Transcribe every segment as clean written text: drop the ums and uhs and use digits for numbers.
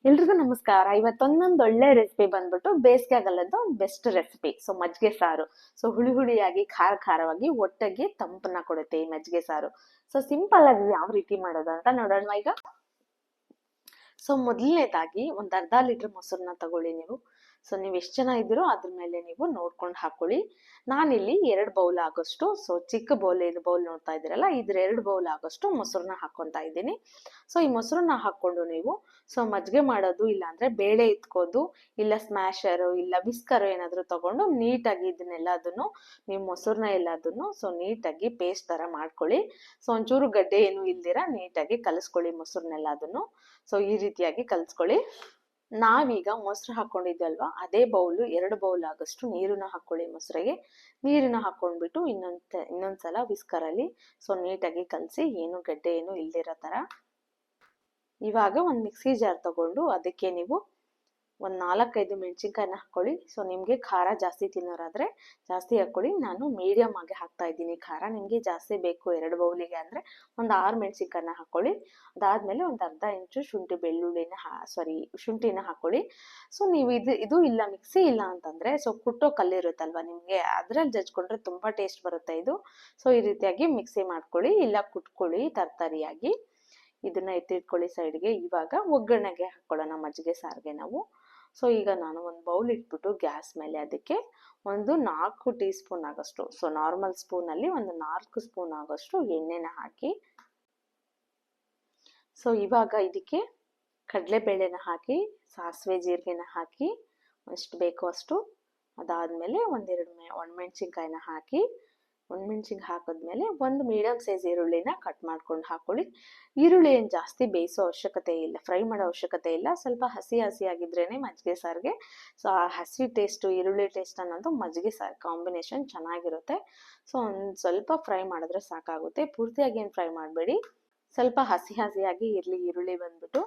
ಎಲ್ರಿಗೂ ನಮಸ್ಕಾರ. ಇವತ್ತೊಂದೊಂದು ಒಳ್ಳೆ ರೆಸಿಪಿ ಬಂದ್ಬಿಟ್ಟು ಬೇಸಿಗೆಗಾಲದ್ದು ಬೆಸ್ಟ್ ರೆಸಿಪಿ. ಸೊ ಮಜ್ಜಿಗೆ ಸಾರು. ಸೊ ಹುಳಿ ಹುಳಿಯಾಗಿ ಖಾರ ಖಾರವಾಗಿ ಒಟ್ಟಿಗೆ ತಂಪನ್ನ ಕೊಡುತ್ತೆ ಈ ಮಜ್ಜಿಗೆ ಸಾರು. ಸೊ ಸಿಂಪಲ್ ಆಗಿ ಯಾವ ರೀತಿ ಮಾಡೋದು ಅಂತ ನೋಡೋಣ ಈಗ. ಸೊ ಮೊದಲನೇದಾಗಿ ಒಂದ್ ಅರ್ಧ ಲೀಟರ್ ಮೊಸರನ್ನ ತಗೊಳ್ಳಿ ನೀವು. ಸೊ ನೀವು ಎಷ್ಟು ಜನ ಇದ್ದೀರೋ ಅದ್ರ ಮೇಲೆ ನೀವು ನೋಡ್ಕೊಂಡು ಹಾಕೊಳ್ಳಿ. ನಾನಿಲ್ಲಿ 2 ಬೌಲ್ ಆಗೋಷ್ಟು, ಸೊ ಚಿಕ್ಕ ಬೌಲ್ ಏನು ಬೌಲ್ ನೋಡ್ತಾ ಇದ್ದೀರಲ್ಲ, ಇದ್ರ 2 ಬೌಲ್ ಆಗೋಷ್ಟು ಮೊಸರನ್ನ ಹಾಕೊಂತ ಇದ್ದೀನಿ. ಸೊ ಈ ಮೊಸರನ್ನ ಹಾಕೊಂಡು ನೀವು ಸೊ ಮಜ್ಜಿಗೆ ಮಾಡೋದು, ಇಲ್ಲ ಅಂದ್ರೆ ಬೇಳೆ ಇತ್ಕೋದು, ಇಲ್ಲ ಸ್ಮ್ಯಾಶರು, ಇಲ್ಲ ವಿಸ್ಕರ್ ಏನಾದ್ರು ತಗೊಂಡು ನೀಟಾಗಿ ಇದನ್ನೆಲ್ಲದನ್ನು ನೀವು ಮೊಸರನ್ನ ಎಲ್ಲದನ್ನು ಸೊ ನೀಟಾಗಿ ಪೇಸ್ಟ್ ತರ ಮಾಡ್ಕೊಳ್ಳಿ. ಸೊ ಒಂಚೂರು ಗಡ್ಡೆ ಏನು ಇಲ್ದಿರ ನೀಟಾಗಿ ಕಲಿಸ್ಕೊಳ್ಳಿ ಮೊಸರನ್ನೆಲ್ಲದನ್ನು. ಸೊ ಈ ರೀತಿಯಾಗಿ ಕಲ್ಸ್ಕೊಳ್ಳಿ. ನಾವೀಗ ಮೊಸರು ಹಾಕೊಂಡಿದ್ವಲ್ವಾ, ಅದೇ ಬೌಲು 2 ಬೌಲ್ ಆಗೋಷ್ಟು ನೀರನ್ನ ಹಾಕೊಳ್ಳಿ. ಮೊಸರಿಗೆ ನೀರನ್ನ ಹಾಕೊಂಡ್ಬಿಟ್ಟು ಇನ್ನೊಂದ್ಸಲ ವಿಸ್ಕರ್ ಅಲ್ಲಿ ಸೊ ನೀಟಾಗಿ ಕಲಸಿ, ಏನು ಗಡ್ಡೆ ಏನು ಇಲ್ದಿರೋ ತರ. ಇವಾಗ ಒಂದ್ ಮಿಕ್ಸಿ ಜಾರ್ ತಗೊಂಡು ಅದಕ್ಕೆ ನೀವು ಒಂದ್ 4-5 ಮೆಣಸಿನ್ಕಾಯಿನ ಹಾಕೊಳ್ಳಿ. ಸೊ ನಿಮ್ಗೆ ಖಾರ ಜಾಸ್ತಿ ತಿನ್ನೋರಾದ್ರೆ ಜಾಸ್ತಿ ಹಾಕೊಳ್ಳಿ. ನಾನು ಮೀಡಿಯಂ ಆಗಿ ಹಾಕ್ತಾ ಇದ್ದೀನಿ ಖಾರ. ನಿಮ್ಗೆ ಜಾಸ್ತಿ ಬೇಕು 2 ಬೌಲಿಗೆ ಅಂದ್ರೆ ಒಂದ್ 6 ಮೆಣಸಿನ್ಕಾಯಿನ ಹಾಕೊಳ್ಳಿ. ಅದಾದ್ಮೇಲೆ ಒಂದ್ ಅರ್ಧ ಇಂಚು ಶುಂಠಿ ಬೆಳ್ಳುಳ್ಳಿನ ಶುಂಠಿನ ಹಾಕೊಳ್ಳಿ. ಸೊ ನೀವು ಇದು ಇಲ್ಲ ಮಿಕ್ಸಿ ಇಲ್ಲ ಅಂತಂದ್ರೆ ಸೊ ಕುಟ್ಟೋ ಕಲ್ಲಿರುತ್ತಲ್ವಾ ನಿಮ್ಗೆ, ಅದ್ರಲ್ಲಿ ಜಜ್ಕೊಂಡ್ರೆ ತುಂಬಾ ಟೇಸ್ಟ್ ಬರುತ್ತೆ ಇದು. ಸೊ ಈ ರೀತಿಯಾಗಿ ಮಿಕ್ಸಿ ಮಾಡ್ಕೊಳ್ಳಿ, ಇಲ್ಲ ಕುಟ್ಕೊಳ್ಳಿ ತರ್ತರಿಯಾಗಿ. ಇದನ್ನ ಎತ್ತಿಟ್ಕೊಳ್ಳಿ ಸೈಡ್ಗೆ. ಇವಾಗ ಒಗ್ಗರಣೆಗೆ ಹಾಕೊಳ್ಳೋಣ ಮಜ್ಜಿಗೆ ಸಾರಿಗೆ ನಾವು. ಸೊ ಈಗ ನಾನು ಒಂದು ಬೌಲ್ ಇಟ್ಬಿಟ್ಟು ಗ್ಯಾಸ್ ಮೇಲೆ ಅದಕ್ಕೆ ಒಂದು 4 ಟೀ ಸ್ಪೂನ್ ಆಗೋಷ್ಟು, ಸೊ ನಾರ್ಮಲ್ ಸ್ಪೂನ್ ಅಲ್ಲಿ ಒಂದು 4 ಸ್ಪೂನ್ ಆಗೋಷ್ಟು ಎಣ್ಣೆನ ಹಾಕಿ, ಸೊ ಇವಾಗ ಇದಕ್ಕೆ ಕಡಲೆಬೇಳೆನ ಹಾಕಿ, ಸಾಸಿವೆ ಜೀರಿಗೆನ ಹಾಕಿ ಎಷ್ಟು ಬೇಕೋ ಅಷ್ಟು. ಅದಾದ್ಮೇಲೆ ಒಂದೆರಡು ಒಣಮೆಣಸಿನ್ಕಾಯಿನ ಹಾಕಿ, ಒಣಮೆಣಸಿನ್ಕಾಯಿ ಹಾಕಿದ್ಮೇಲೆ ಒಂದು ಮೀಡಿಯಂ ಸೈಜ್ ಈರುಳ್ಳಿನ ಕಟ್ ಮಾಡ್ಕೊಂಡು ಹಾಕೊಳ್ಳಿ. ಈರುಳ್ಳಿ ಏನು ಜಾಸ್ತಿ ಬೇಯಿಸೋ ಅವಶ್ಯಕತೆ ಇಲ್ಲ, ಫ್ರೈ ಮಾಡೋ ಅವಶ್ಯಕತೆ ಇಲ್ಲ. ಸ್ವಲ್ಪ ಹಸಿ ಹಸಿ ಆಗಿದ್ರೇನೆ ಮಜ್ಜಿಗೆ ಸಾರಿಗೆ. ಸೊ ಆ ಹಸಿ ಟೇಸ್ಟು ಈರುಳ್ಳಿ ಟೇಸ್ಟ್ ಅನ್ನೋದು ಮಜ್ಜಿಗೆ ಸಾರು ಕಾಂಬಿನೇಷನ್ ಚೆನ್ನಾಗಿರುತ್ತೆ. ಸೊ ಒಂದು ಸ್ವಲ್ಪ ಫ್ರೈ ಮಾಡಿದ್ರೆ ಸಾಕಾಗುತ್ತೆ, ಪೂರ್ತಿಯಾಗಿ ಏನು ಫ್ರೈ ಮಾಡಬೇಡಿ, ಸ್ವಲ್ಪ ಹಸಿ ಹಸಿಯಾಗಿ ಇರಲಿ ಈರುಳ್ಳಿ ಬಂದ್ಬಿಟ್ಟು.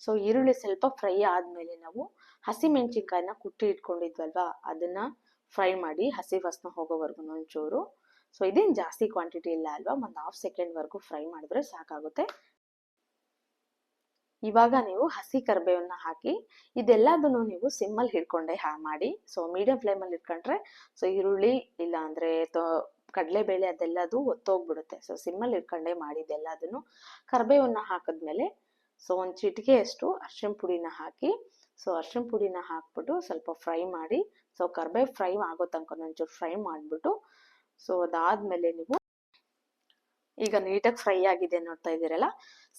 ಸೊ ಈರುಳ್ಳಿ ಸ್ವಲ್ಪ ಫ್ರೈ ಆದ್ಮೇಲೆ ನಾವು ಹಸಿ ಮೆಣಸಿನ್ಕಾಯಿನ ಕುಟ್ಟಿ ಇಟ್ಕೊಂಡಿದ್ವಲ್ವಾ, ಅದನ್ನ ಫ್ರೈ ಮಾಡಿ ಹಸಿ ವಾಸನೆ ಹೋಗೋವರೆಗೂ ಒಂಚೂರು. ಸೊ ಇದೇನು ಜಾಸ್ತಿ ಕ್ವಾಂಟಿಟಿ ಇಲ್ಲ ಅಲ್ವಾ, ಒಂದು 1/2 ಸೆಕೆಂಡ್ ವರೆಗೂ ಫ್ರೈ ಮಾಡಿದ್ರೆ ಸಾಕಾಗುತ್ತೆ. ಇವಾಗ ನೀವು ಹಸಿ ಕರಿಬೇವನ್ನ ಹಾಕಿ ಇದೆಲ್ಲದನ್ನು ನೀವು ಸಿಮ್ಮಲ್ಲಿ ಹಿಡ್ಕೊಂಡೆ ಮಾಡಿ. ಸೊ ಮೀಡಿಯಂ ಫ್ಲೇಮಲ್ಲಿ ಇಟ್ಕೊಂಡ್ರೆ ಸೊ ಈರುಳ್ಳಿ ಇಲ್ಲ ಅಂದ್ರೆ ಕಡಲೆಬೇಳೆ ಅದೆಲ್ಲದು ಒತ್ತೋಗ್ಬಿಡುತ್ತೆ. ಸೊ ಸಿಮ್ಮಲ್ಲಿ ಇಟ್ಕೊಂಡೆ ಮಾಡಿದ್ದೆಲ್ಲದನ್ನು. ಕರಿಬೇವನ್ನ ಹಾಕಿದ್ಮೇಲೆ ಸೊ ಒಂದು ಚಿಟಿಕೆಯಷ್ಟು ಅರಿಶಿನ ಪುಡಿನ ಹಾಕಿ, ಸೊ ಅರಿಶಿನ ಪುಡಿನ ಹಾಕ್ಬಿಟ್ಟು ಸ್ವಲ್ಪ ಫ್ರೈ ಮಾಡಿ. ಸೊ ಕರಿಬೇವು ಫ್ರೈ ಆಗೋ ತನಕ ಒಂಚೂರು ಫ್ರೈ ಮಾಡಿಬಿಟ್ಟು, ಸೊ ಅದಾದ್ಮೇಲೆ ನೀವು ಈಗ ನೀಟಾಗಿ ಫ್ರೈ ಆಗಿದೆ ನೋಡ್ತಾ ಇದ್ದೀರಲ್ಲ,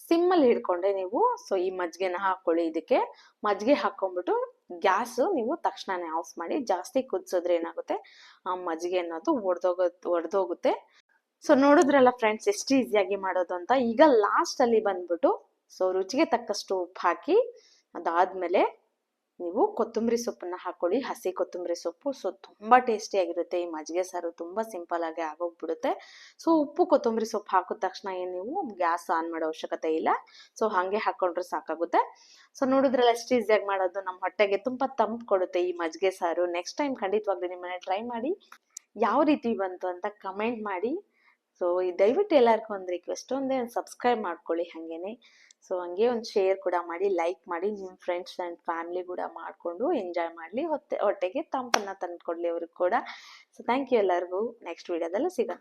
ಸಿಮ್ಮಲ್ಲಿ ಹಿಡ್ಕೊಂಡೆ ನೀವು ಸೊ ಈ ಮಜ್ಜಿಗೆನ ಹಾಕೊಳ್ಳಿ. ಇದಕ್ಕೆ ಮಜ್ಜಿಗೆ ಹಾಕೊಂಡ್ಬಿಟ್ಟು ಗ್ಯಾಸ್ ನೀವು ತಕ್ಷಣನೇ ಆಫ್ ಮಾಡಿ. ಜಾಸ್ತಿ ಕುದಿಸಿದ್ರೆ ಏನಾಗುತ್ತೆ, ಆ ಮಜ್ಜಿಗೆ ಅನ್ನೋದು ಒಡೆದೋಗುತ್ತೆ. ಸೊ ನೋಡಿದ್ರಲ್ಲ ಫ್ರೆಂಡ್ಸ್ ಎಷ್ಟು ಈಸಿಯಾಗಿ ಮಾಡೋದು ಅಂತ. ಈಗ ಲಾಸ್ಟ್ ಅಲ್ಲಿ ಬಂದ್ಬಿಟ್ಟು ಸೊ ರುಚಿಗೆ ತಕ್ಕಷ್ಟು ಉಪ್ಪು ಹಾಕಿ, ಅದಾದ್ಮೇಲೆ ನೀವು ಕೊತ್ತಂಬರಿ ಸೊಪ್ಪನ್ನ ಹಾಕೊಳ್ಳಿ, ಹಸಿ ಕೊತ್ತಂಬರಿ ಸೊಪ್ಪು. ಸೊ ತುಂಬಾ ಟೇಸ್ಟಿಯಾಗಿರುತ್ತೆ ಈ ಮಜ್ಜಿಗೆ ಸಾರು, ತುಂಬಾ ಸಿಂಪಲ್ ಆಗಿ ಆಗೋಗ್ಬಿಡುತ್ತೆ. ಸೊ ಉಪ್ಪು ಕೊತ್ತಂಬರಿ ಸೊಪ್ಪು ಹಾಕಿದ ತಕ್ಷಣ ಏನು ನೀವು ಗ್ಯಾಸ್ ಆನ್ ಮಾಡೋ ಅವಶ್ಯಕತೆ ಇಲ್ಲ, ಸೊ ಹಾಗೆ ಹಾಕೊಂಡ್ರೆ ಸಾಕಾಗುತ್ತೆ. ಸೊ ನೋಡಿದ್ರಲ್ಲ ಎಷ್ಟು ಈಸಿಯಾಗಿ ಮಾಡೋದು, ನಮ್ಮ ಹೊಟ್ಟೆಗೆ ತುಂಬಾ ತಂಪು ಕೊಡುತ್ತೆ ಈ ಮಜ್ಜಿಗೆ ಸಾರು. ನೆಕ್ಸ್ಟ್ ಟೈಮ್ ಖಂಡಿತವಾಗ್ಲೂ ನಿಮ್ಮನೆ ಟ್ರೈ ಮಾಡಿ, ಯಾವ ರೀತಿ ಬಂತು ಅಂತ ಕಮೆಂಟ್ ಮಾಡಿ. ಸೊ ದಯವಿಟ್ಟು ಎಲ್ಲರಿಗೂ ಒಂದು ರಿಕ್ವೆಸ್ಟ್, ಒಂದೇ ಒಂದು ಸಬ್ಸ್ಕ್ರೈಬ್ ಮಾಡ್ಕೊಳ್ಳಿ ಹಾಗೇನೆ. ಸೊ ಹಂಗೆ ಒಂದು ಶೇರ್ ಕೂಡ ಮಾಡಿ, ಲೈಕ್ ಮಾಡಿ, ನಿಮ್ಮ ಫ್ರೆಂಡ್ಸ್ ಆ್ಯಂಡ್ ಫ್ಯಾಮಿಲಿ ಕೂಡ ಮಾಡಿಕೊಂಡು ಎಂಜಾಯ್ ಮಾಡಲಿ, ಹೊಟ್ಟೆಗೆ ತಂಪನ್ನ ತಂದುಕೊಡ್ಲಿ ಅವ್ರಿಗೆ ಕೂಡ. ಸೊ ಥ್ಯಾಂಕ್ ಯು ಎಲ್ಲರಿಗೂ. ನೆಕ್ಸ್ಟ್ ವಿಡಿಯೋದಲ್ಲಿ ಸಿಗೋಣ.